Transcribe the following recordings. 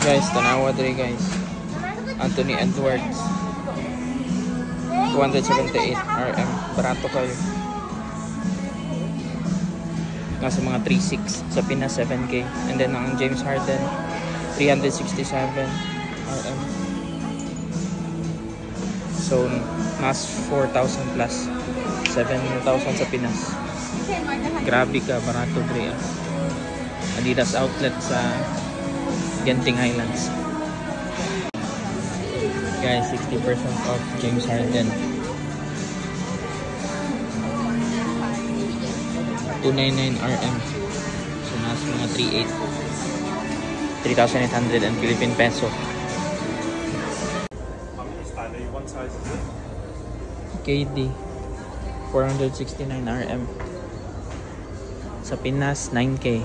Guys, tanawa diri guys. Anthony Edwards. 278 RM. Barato kayo. Nasa mga 3.6 sa Pinas 7K. And then ang James Harden 367 RM. So mas 4,000 plus 7,000 sa Pinas. Grabe ka, barato diri. Adidas outlet sa Genting Highlands. Guys, 60% off James Harden. 299 RM. So nasa mga 3,800 and Philippine peso. KD 469 RM. Sa Pinas 9K.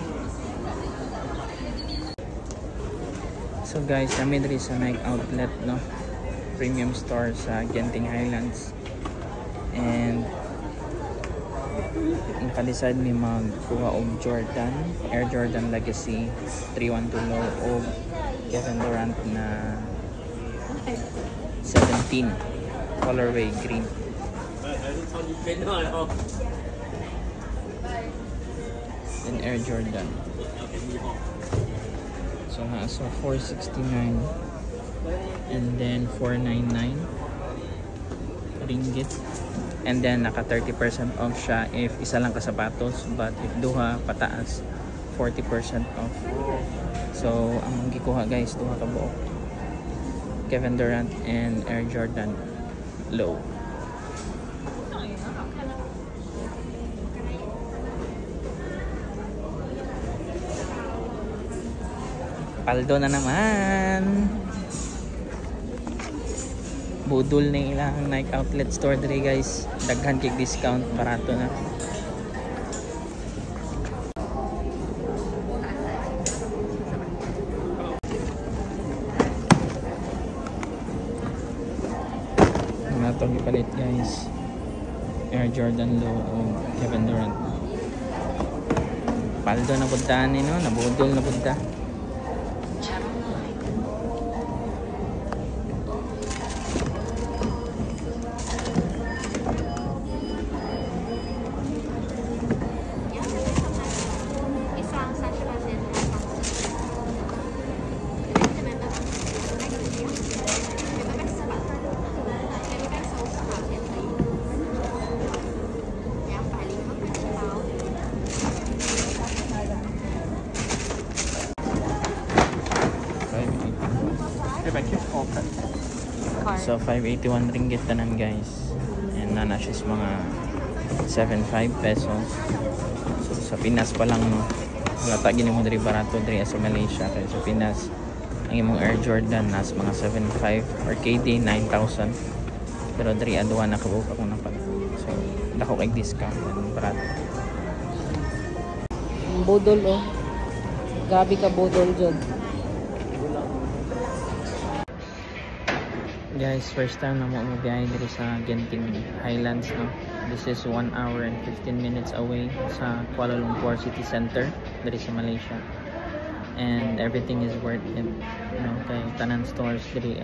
So guys, kami diri sa Nike outlet, no, premium store sa Genting Highlands, and naka-decide mi magkuha og Jordan, Air Jordan Legacy 312 low og Kevin Durant na 17 colorway green. And Air Jordan. So nasa 469 and then 499 ringgit, and then naka 30% off siya if isa lang ka sapatos, but if duha pataas 40% off. So ang gikuha guys, duha ka buok Kevin Durant and Air Jordan low. Paldo na naman. Budol na ilang Nike outlet store diri guys. Daghan kay discount, barato na. Mga itong ipalit guys. Air Jordan low o Kevin Durant. Paldo na puntahan ni, no? Nabudol na punta. So 581 ringgit tanan guys, and nana siya mga 75 pesos. So sa Pinas pa lang, no, wala ta gini mo diri barato diri sa Malaysia. Kaya sa Pinas ang imong Air Jordan nas mga 75 or KD 9,000, pero diri adwa na kabuok akong napag. So dako kay discount and barato. Bodol, oh, gabi ka bodol dyan. Guys, first time na mo mabiyahe dito sa Genting Highlands, no? This is 1 hour and 15 minutes away sa Kuala Lumpur City Center dito sa Malaysia, and everything is worth it, you know, kay tanan stores dito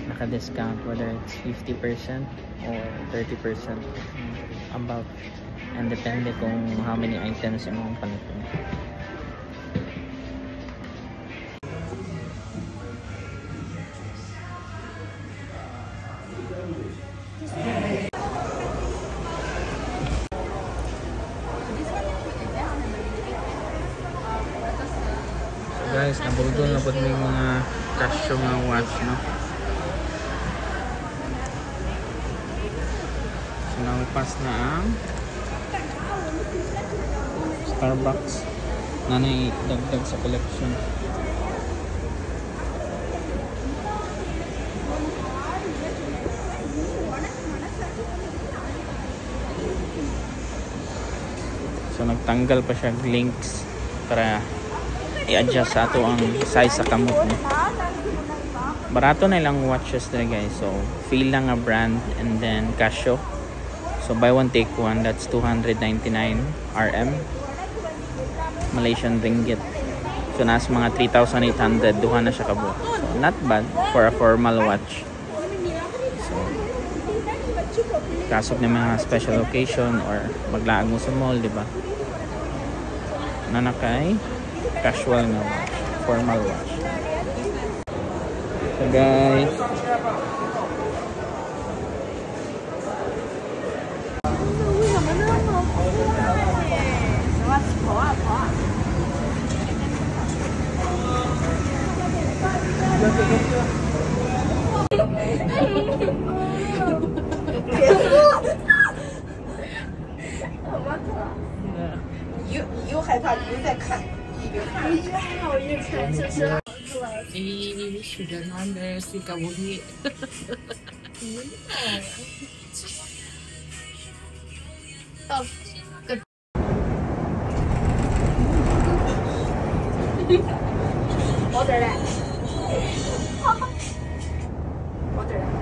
naka-discount, whether it's 50% or 30% about, and depende kung how many items yung mga panitin. Guys, nabudol na po yung mga Casio mga watch, no? So naupas na ang Starbucks na naidagdag sa collection. So nagtanggal pa siya links para i-adjust sa ato ang size sa kamot niya. Barato na ilang watches na guys. So feel lang a brand, and then Casio. So buy one take one, that's 299 RM Malaysian ringgit. So nasa mga 3,800 duha na siya kabuok. So not bad for a formal watch. So kasog na mga special occasion or maglaag mo sa mall, di ba? Nanakay casual na watch, formal watch. So guys,又害怕，一直在看，一边看。我一直看，就是。sugar number si Kabuhi. Order that. Order that.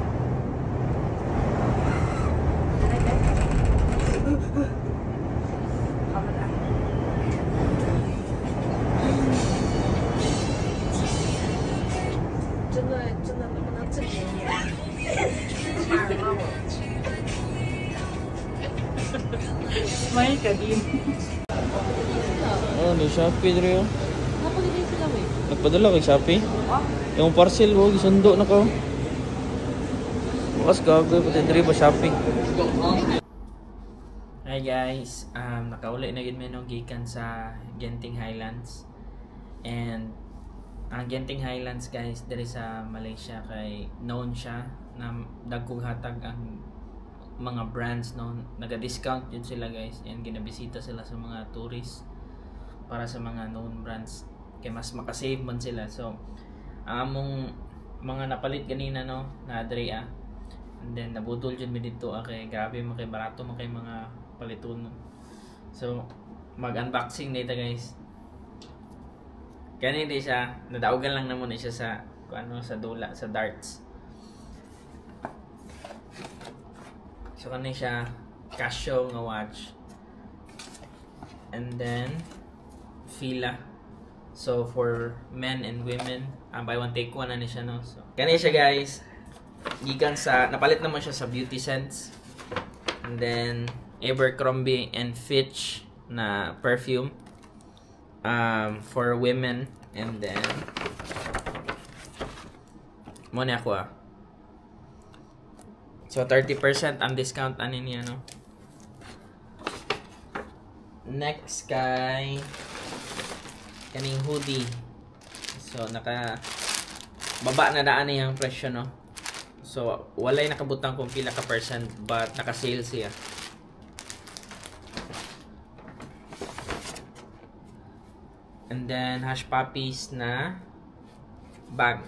真的能不能这便宜？骂人吗我？May ka din. oh, ni Shopee dre. Napagiging sila mo eh. Nagpadala kay Shopee. Yung parcel mo gisundo na ko. Bukas gagoy pati dre ba Shopee. Hi guys, nakauli na gid mi gikan sa Genting Highlands. And ang Genting Highlands guys diri sa Malaysia kay known siya na dagkong hatag ang mga brands no, naga-discount yun sila guys, and ginabisita sila sa mga tourists para sa mga known brands kay mas makasave man sila. So among mga napalit ganina no na diri and then nabudol jud mi dito kay grabe man kay barato man kay mga paliton. So mag-unboxing nito guys. Kani di siya, nadaugan lang naman siya sa ano, sa dula, sa darts. So kani siya Casio nga watch. And then Fila. So for men and women, buy one take one na siya no. So kani siya guys. Gikan sa napalit naman siya sa Beauty Sense. And then Abercrombie and Fitch na perfume. For women, and then muna ako so 30% ang discount ani niya no. Next kay kaning hoodie, so naka baba na daan niyang presyo no. So walay nakabutang kung pila ka percent but naka sale siya. And then Hush Puppies na bag.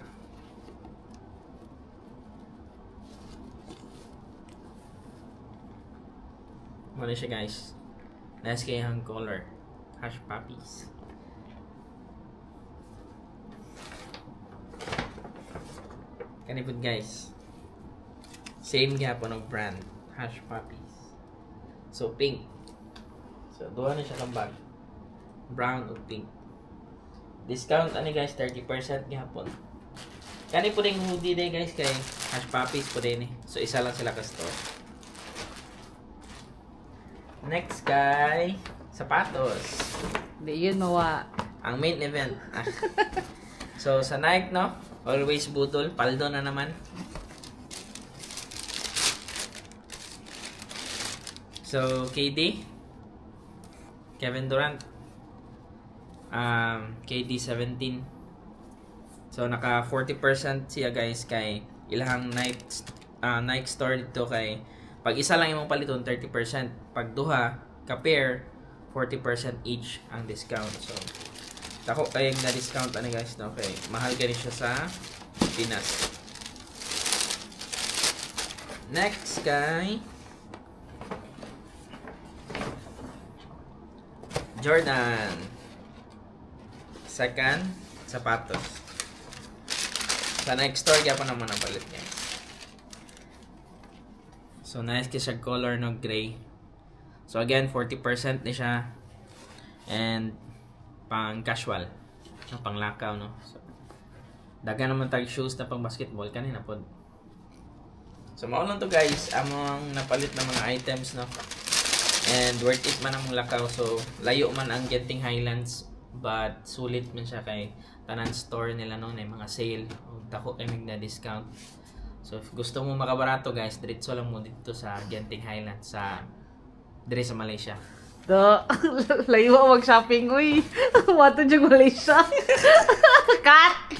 Muna siya guys. Nice kayang color. Hush Puppies. Kanipod guys. Same gyapon ng brand. Hush Puppies. So pink. So duha na siya ng bag. Brown o pink. Discount ani guys 30% gihapon. Kani po ding hoodie day guys kay Hush Puppies po din eh. So isa lang sila ka store. Next kay sapatos. Di yun mawa. Ang main event. So sa Nike no, always budol, paldo na naman. So KD, Kevin Durant. KD 17. So naka 40% siya guys kay ilahang Nike store dito kay pag isa lang imong paliton 30%, pag duha ka pair 40% each ang discount. So dako kay na discount ani guys no kay mahal gani siya sa Pinas. Next kay Jordan. Second, sapatos. Sa Nike store, kaya pa naman ang palit guys. So, nice kasi siya color no gray. So, again, 40% na siya. And, pang casual. Ang panglakaw, no? So, daga naman tag shoes na pang basketball kanina po. So mao lang to guys, among napalit na mga items, no? And worth it man ang lakaw. So layo man ang Genting Highlands, but sulit man siya kay tanan store nila, no, na mga sale ug dako kay mig na discount. So if gusto mo makabarato guys, diretso lang mo dito sa Genting Highlands sa dire sa Malaysia. Layo mag-shopping, uy. Wato dyan Malaysia. Cut!